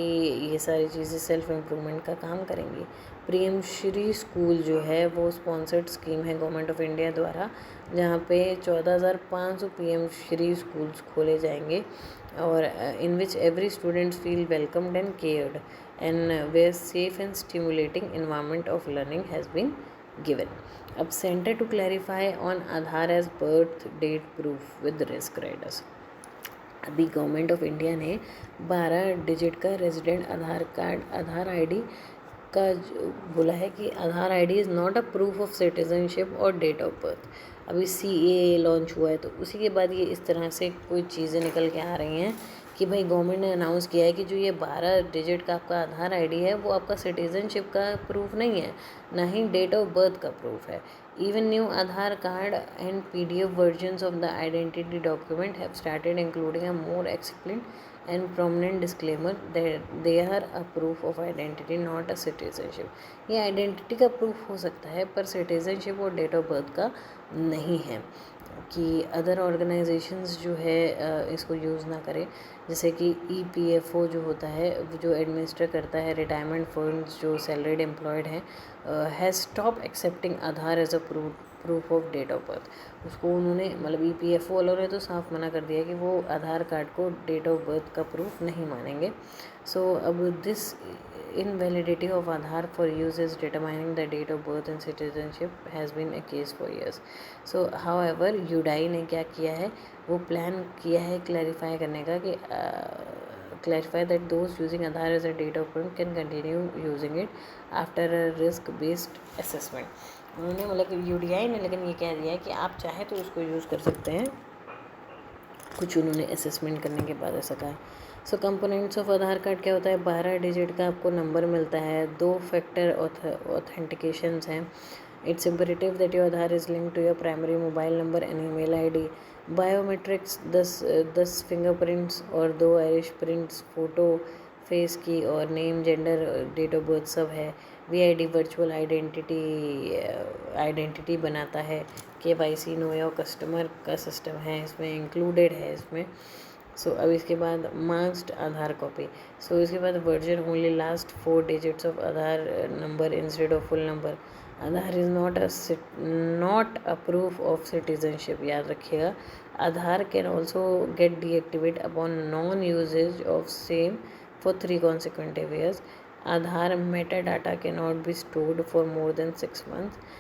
ये सारी चीज़ें self improvement का काम करेंगी। PM श्री स्कूल जो है वो स्पॉन्सर्ड स्कीम है गवर्नमेंट ऑफ इंडिया द्वारा, जहाँ पे 14,500 PM श्री स्कूल्स खोले जाएंगे और in which every students feel welcomed and cared and where safe and stimulating environment of learning has been given. अब centre to clarify on Aadhaar as birth date proof with risk riders. अभी government of India ने 12 digit का resident Aadhaar card Aadhaar ID का बोला है कि Aadhaar ID is not a proof of citizenship और date of birth. अभी CAA लॉन्च हुआ है तो उसी के बाद ये इस तरह से कोई चीज़ें निकल के आ रही हैं कि भाई गवर्नमेंट ने अनाउंस किया है कि जो ये 12 डिजिट का आपका आधार आईडी है वो आपका सिटीजनशिप का प्रूफ नहीं है, ना ही डेट ऑफ बर्थ का प्रूफ है। Even new Aadhaar card and PDF versions of the identity document have started including a more explained and prominent disclaimer that they are a proof of identity, not a citizenship. ये identity का proof हो सकता है पर citizenship और date of birth का नहीं है, कि अदर ऑर्गेनाइजेशंस जो है इसको यूज़ ना करें। जैसे कि EPFO जो होता है जो एडमिनिस्टर करता है रिटायरमेंट फंड्स जो सैलरीड एम्प्लॉयड हैं, has stop accepting Aadhaar as a proof of date of birth. उसको उन्होंने मतलब EPFO वालों ने तो साफ मना कर दिया कि वो आधार कार्ड को डेट ऑफ बर्थ का प्रूफ नहीं मानेंगे। सो अब this invalidity of Aadhaar for use is determining the date of birth and citizenship has been a case for years. So however UDAI ने क्या किया है, वो प्लान किया है क्लैरिफाई करने का कि clarify that those using Aadhaar as a date of birth can continue using it after a risk based assessment. उन्होंने मतलब UDAI ने लेकिन ये कह दिया है कि आप चाहे तो उसको यूज़ कर सकते हैं, कुछ उन्होंने असेसमेंट करने के बाद ऐसा कहा। सो कंपोनेंट्स ऑफ आधार कार्ड क्या होता है, 12 डिजिट का आपको नंबर मिलता है, 2 फैक्टर ऑथेंटिकेशंस हैं। It's imperative that your Aadhaar is link to your primary mobile number and email ID. Biometrics 10 fingerprints और 2 आइरिश प्रिंट्स, फ़ोटो फेस की और name gender date of birth सब है। VID वर्चुअल आइडेंटिटी बनाता है। KYC नो योर कस्टमर का system है इसमें इंक्लूडेड है इसमें। सो अब इसके बाद मार्क्स्ड आधार कॉपी। सो इसके बाद version only last 4 digits of Aadhaar number instead of full number. Aadhaar is not a proof of citizenship, याद रखिएगा। Aadhaar can also get deactivate upon non usages of same for 3 consecutive years. Aadhaar metadata cannot be stored for more than 6 months.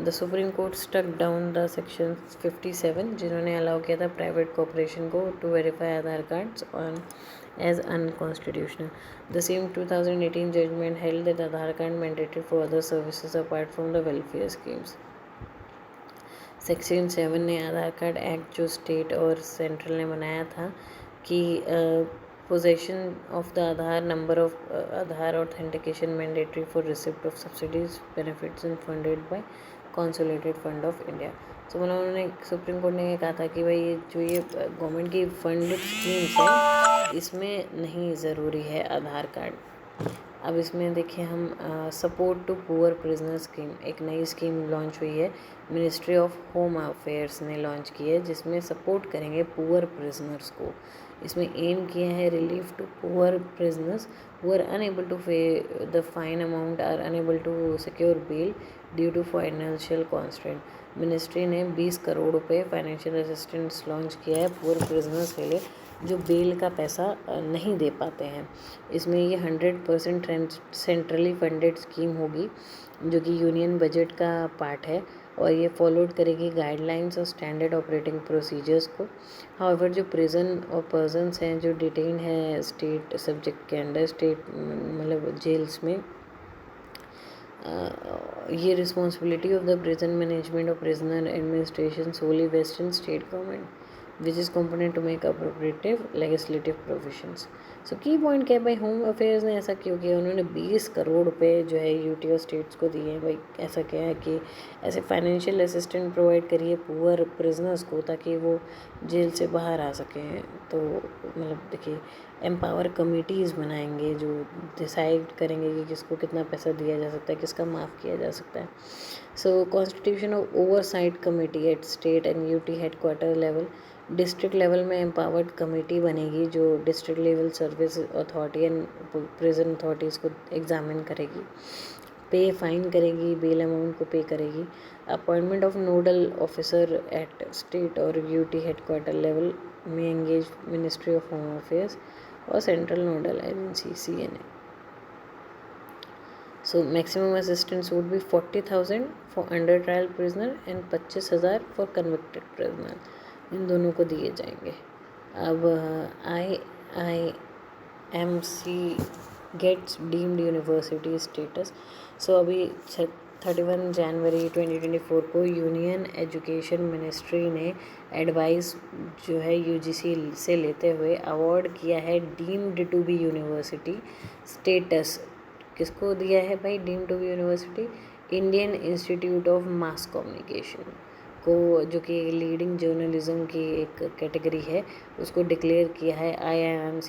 The Supreme Court struck down the section 57 जिन्होंने allow किया था private corporation को to verify Aadhaar cards on as unconstitutional. The same 2018 judgment held that Aadhaar card mandated for other services apart from the welfare schemes. Section 7 ने आधार card act जो state और central ने बनाया था कि possession of the Aadhaar number of Aadhaar authentication mandatory for receipt of subsidies, benefits and funded by Consolidated Fund of India. तो मतलब उन्होंने सुप्रीम कोर्ट ने ये कहा था कि भाई ये जो ये गवर्नमेंट की फंडेड स्कीम्स है इसमें नहीं ज़रूरी है आधार कार्ड। अब इसमें देखिए हम support to poor prisoner scheme, एक नई स्कीम लॉन्च हुई है, मिनिस्ट्री ऑफ होम अफेयर्स ने लॉन्च की है, जिसमें सपोर्ट करेंगे पुअर प्रिजनर्स को। इसमें एम किया है relief to poor prisoners who are unable to pay the fine amount, are unable to secure bail due to financial constraint. Ministry ने 20 करोड़ रुपए फाइनेंशियल असिस्टेंस लॉन्च किया है पुअर प्रिजनर्स के लिए जो बेल का पैसा नहीं दे पाते हैं। इसमें ये 100% सेंट्रली फंडेड स्कीम होगी जो कि यूनियन बजट का पार्ट है और ये फॉलोड करेगी गाइडलाइंस और स्टैंडर्ड ऑपरेटिंग प्रोसीजर्स को। हाउएवर जो प्रिजन और पर्सन्स हैं जो डिटेन है स्टेट सब्जेक्ट के अंडर, स्टेट मतलब जेल्स में, ये responsibility of the prison management और prisoner administration solely vest in state government which is component to make appropriate legislative provisions. So key point क्या है भाई, होम अफेयर्स ने ऐसा क्यों किया, उन्होंने 20 करोड़ रुपए जो है यूटी और स्टेट्स को दिए हैं। भाई ऐसा क्या है कि ऐसे फाइनेंशियल असिस्टेंट प्रोवाइड करिए पुअर प्रिजनर्स को ताकि वो जेल से बाहर आ सकें। तो मतलब देखिए एम्पावर कमिटीज़ बनाएंगे जो डिसाइड करेंगे कि किसको कितना पैसा दिया जा सकता है, किसका माफ़ किया जा सकता है। So constitution of oversight committee at state and UT headquarter level, district level में एम्पावर्ड कमेटी बनेगी जो district level service authority and prison authorities को एग्जामिन करेगी, पे फाइन करेगी, बेल अमाउंट को पे करेगी। Appointment of nodal officer at state और UT headquarter level में engage ministry of home affairs और central nodal agency CNA। So maximum assistance would be 40,000 for under trial prisoner and 25,000 for convicted prisoner, इन दोनों को दिए जाएंगे। अब IIMC gets deemed university status. So अभी 31 जनवरी 2024 को यूनियन एजुकेशन मिनिस्ट्री ने एडवाइस जो है UGC से लेते हुए अवार्ड किया है deemed to be university status. किसको दिया है भाई deemed to be university? Indian institute of mass communication को, जो कि लीडिंग जर्नलिज्म की एक कैटेगरी है, उसको डिक्लेयर किया है IIMC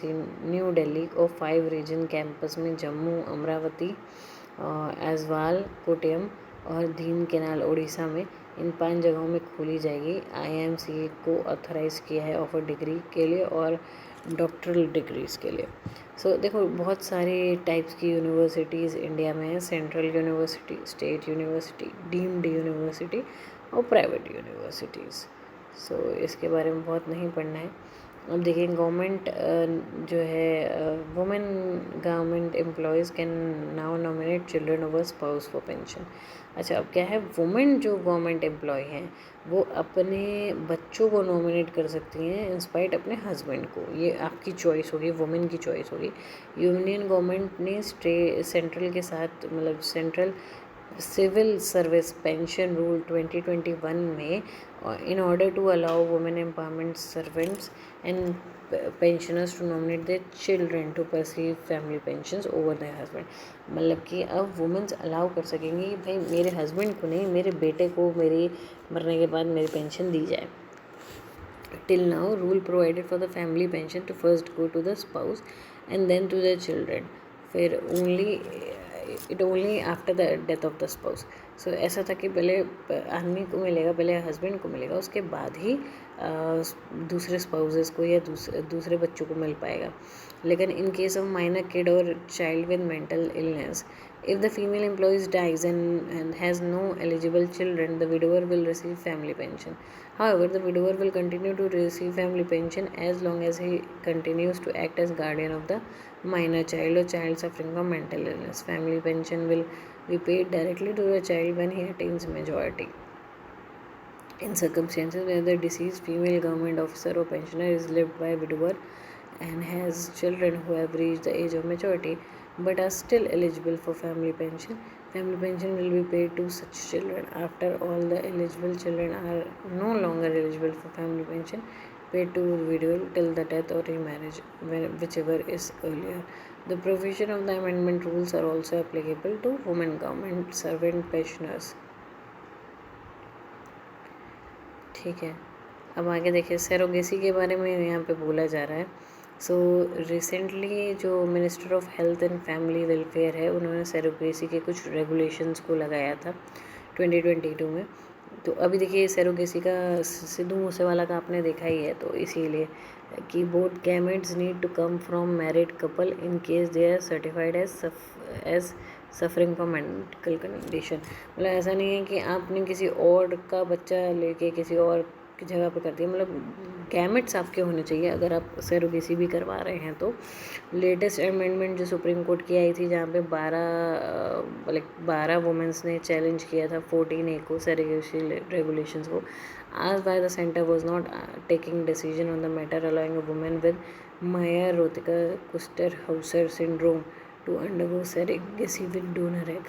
न्यू दिल्ली और 5 रीजन कैंपस में जम्मू, अमरावती, ऐजवाल, कोट्टयम और दीन केनाल उड़ीसा में, इन 5 जगहों में खोली जाएगी। IIMC को ऑथराइज़ किया है ऑफर डिग्री के लिए और डॉक्टरल डिग्रीज़ के लिए। सो देखो बहुत सारे टाइप्स की यूनिवर्सिटीज़ इंडिया में है, central university, state university, deemed university और प्राइवेट यूनिवर्सिटीज़। सो इसके बारे में बहुत नहीं पढ़ना है। अब देखिए गवर्नमेंट जो है women government employees can now nominate children over spouse for pension. अच्छा अब क्या है, वुमेन जो गवर्नमेंट एम्प्लॉय हैं वो अपने बच्चों को नॉमिनेट कर सकती हैं इंस्पाइट अपने हस्बैंड को, ये आपकी चॉइस होगी, वुमेन की चॉइस होगी। यूनियन गवर्नमेंट ने सेंट्रल के साथ मतलब central civil service pension rule 2021 में in order to allow women empowerment servants and pensioners to nominate their children to perceive family pensions over their husband। मतलब कि अब वुमेन्स अलाउ कर सकेंगी भाई मेरे हस्बैंड को नहीं, मेरे बेटे को मेरी मरने के बाद मेरी पेंशन दी जाए। Till now rule provided for the family pension to first go to the spouse and then to the children, फिर only after the death of the spouse। सो ऐसा था कि पहले आदमी को मिलेगा, पहले हस्बैंड को मिलेगा, उसके बाद ही दूसरे स्पाउसेस को या दूसरे बच्चों को मिल पाएगा। लेकिन in case of minor kid और child with mental illness, if the female employee dies and has no eligible children, the widower will receive family pension. However, the widower will continue to receive family pension as long as he continues to act as guardian of the minor child or child suffering from mental illness. Family pension will be paid directly to the child when he attains majority. In circumstances where the deceased female government officer or pensioner is left by a widower and has children who have reached the age of maturity but are still eligible for family pension will be paid to such children. After all the eligible children are no longer eligible for family pension, paid to the widow till the death or remarriage, whichever is earlier. The provision of the amendment rules are also applicable to women government servant pensioners। ठीक है, अब आगे देखिए surrogacy के बारे में यहाँ पे बोला जा रहा है। सो रिसेंटली जो minister of health and family welfare है उन्होंने सरोगेसी के कुछ रेगुलेशंस को लगाया था 2022 में। तो अभी देखिए सरोगेसी का सिद्धू मूसेवाला का आपने देखा ही है, तो इसीलिए कि both gametes need to come from married couple in case they are certified as suffering from medical condition. मतलब ऐसा नहीं है कि आपने किसी और का बच्चा लेके किसी और की जगह पे कर दिया, मतलब गैमेट्स आपके होने चाहिए अगर आप सरोगेसी भी करवा रहे हैं तो। लेटेस्ट अमेंडमेंट जो सुप्रीम कोर्ट की आई थी, जहाँ पे 12 वुमेंस ने चैलेंज किया था 14A को, सरोगेसी रेगुलेशंस को, as by the center was not taking decision on the matter, allowing a woman with Mayer-Rother-Kuster-Hauser syndrome to undergo surrogacy with donor egg.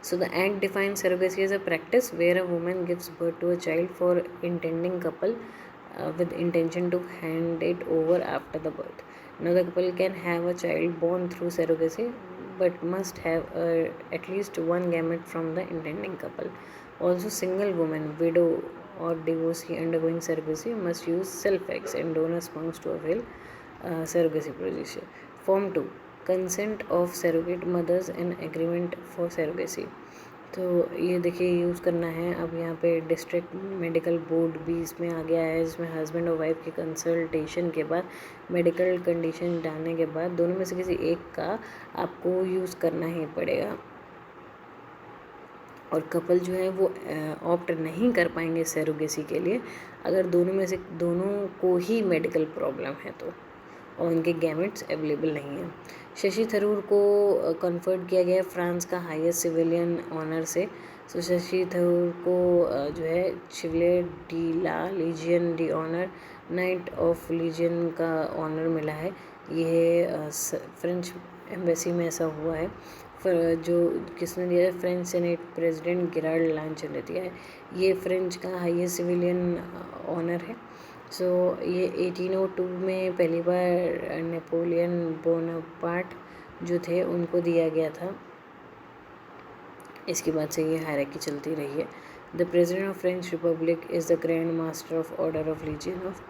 So the act defines surrogacy as a practice where a woman gives birth to a child for intending couple with intention to hand it over after the birth. Now the couple can have a child born through surrogacy but must have at least one gamete from the intending couple. Also, single woman, widow or divorcee undergoing surrogacy must use self-eggs and donor sperms to avail surrogacy procedure. Form 2. Consent of surrogate mothers and agreement for surrogacy. तो ये देखिए use करना है। अब यहाँ पे district medical board भी इसमें आ गया है, जिसमें हस्बैंड और वाइफ की कंसल्टेशन के बाद मेडिकल कंडीशन डालने के बाद दोनों में से किसी एक का आपको यूज़ करना ही पड़ेगा। और कपल जो है वो ऑप्ट नहीं कर पाएंगे सरोगेसी के लिए अगर दोनों को ही मेडिकल प्रॉब्लम है तो, और उनके गैमेट्स अवेलेबल नहीं हैं। शशि थरूर को कन्फर्ट किया गया है फ्रांस का हाईएस्ट सिविलियन ऑनर से। सो शशि थरूर को जो है Chevalier de la Legion d'honneur, knight of legion का ऑनर मिला है। ये फ्रेंच एम्बेसी में ऐसा हुआ है। जो किसने दिया है, फ्रेंच सेनेट प्रेसिडेंट गिरार्ड लांचन ने दिया है। ये फ्रेंच का हाईएस्ट सिविलियन ऑनर है। सो ये 1802 में पहली बार नेपोलियन बोनापार्ट जो थे उनको दिया गया था। इसके बाद से ये हायरार्की चलती रही है। The president of French republic is the grand master of order of legion of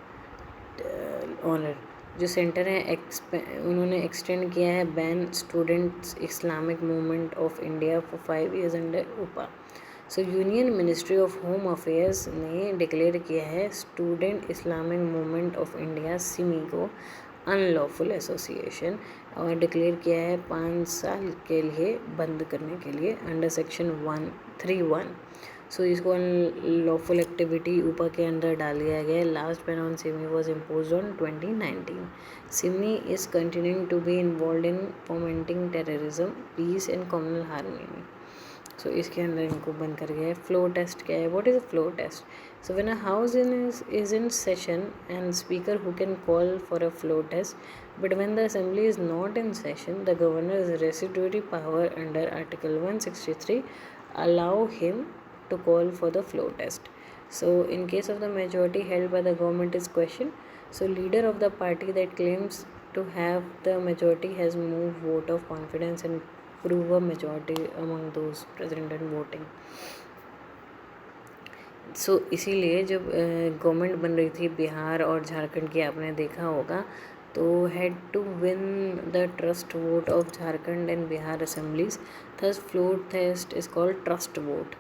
honour. जो सेंटर है उन्होंने एक्सटेंड किया है ban students Islamic movement of India for 5 years under उपा। So union ministry of home affairs ने declare किया है student Islamic movement of India SIMI को अनलॉफुल एसोसिएशन, और डिक्लेयर किया है 5 साल के लिए बंद करने के लिए अंडर सेक्शन 131। सो इसको अनलॉफुल एक्टिविटी ऊपा के अंदर डाल दिया गया है। Last ban on SIMI was impose on 2019। SIMI is continuing to be involve in fomenting terrorism, peace and communal harmony. So इसके अंदर इनको बंद कर गया है। फ्लोर टेस्ट क्या है? What is a floor test? So when a house is in session and speaker who can call for a floor test, but when the assembly is not in session, the governor's residuary power under article 163 allow him to call for the floor test. So in case of the majority held by the government is questioned, so leader of the party that claims to have the majority has moved vote of confidence and prove a majority among those present and voting. सो इसीलिए जब government बन रही थी बिहार और झारखंड की, आपने देखा होगा, तो had to win the trust vote of Jharkhand and Bihar assemblies. Thus floor test is called trust vote.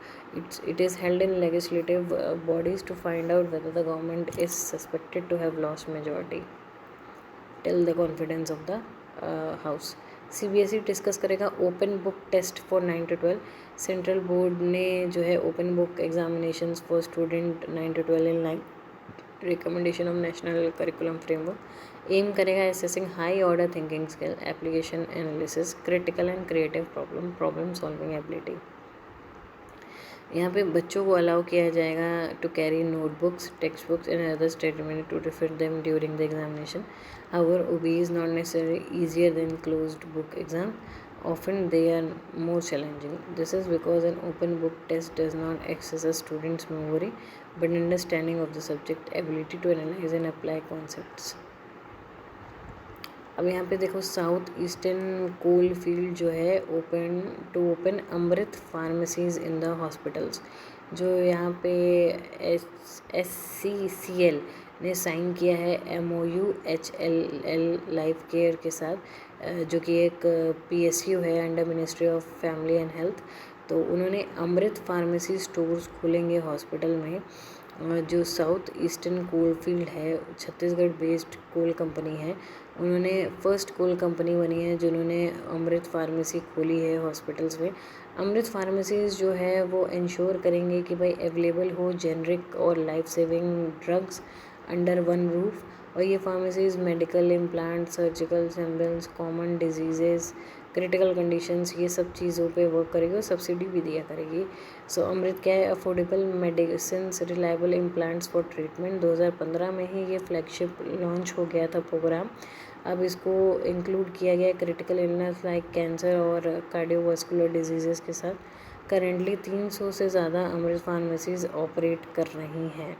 It is held in legislative bodies to find out whether the government is suspected to have lost majority till the confidence of the house. CBSE discuss करेगा open book test for 9 to 12। Central board ने जो है open book examinations for student 9 to 12 in line recommendation of national curriculum framework aim करेगा assessing high order thinking skill, application analysis, critical and creative problem solving ability. यहाँ पे बच्चों को allow किया जाएगा to carry notebooks, text books and other statement to refer them during the examination. However, OB is not necessarily easier than closed book exam. Often they are more challenging. This is because an open book test does not access a student's memory but understanding of the subject, ability to analyze and apply concepts. अब यहाँ पे देखो south eastern कोल field जो है open Amrit pharmacies in the hospitals, जो यहाँ पे SCCL ने साइन किया है MOU HLL लाइफ केयर के साथ, जो कि एक PSU है under ministry of family and health. तो उन्होंने अमृत फार्मेसी स्टोर्स खोलेंगे हॉस्पिटल में, जो साउथ ईस्टर्न कोल फील्ड है, छत्तीसगढ़ बेस्ड कोल कंपनी है, उन्होंने फर्स्ट कोल कंपनी बनी है जिन्होंने अमृत फार्मेसी खोली है हॉस्पिटल्स में। अमृत फार्मेसीज जो है वो इंश्योर करेंगे कि भाई अवेलेबल हो जेनरिक और life saving drugs under one roof. और ये pharmacies medical implant, surgical samples, common diseases, critical conditions, ये सब चीज़ों पे वर्क करेगी और सब्सिडी भी दिया करेगी। सो अमृत क्या है, affordable medicine, reliable implants for treatment. 2015 में ही ये फ्लैगशिप लॉन्च हो गया था प्रोग्राम। अब इसको इंक्लूड किया गया क्रिटिकल इलनेस लाइक कैंसर और कार्डियोवास्कुलर डिजीज़ेज़ के साथ। करेंटली 300 से ज़्यादा अमृत फार्मेसीज ऑपरेट कर रही हैं।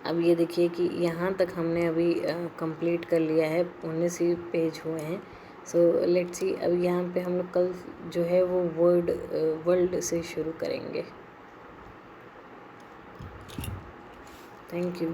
अब ये देखिए कि यहाँ तक हमने अभी कंप्लीट कर लिया है, 19 ही पेज हुए हैं। सो लेट्स सी, अब यहाँ पे हम लोग कल जो है वो वर्ल्ड से शुरू करेंगे। Thank you.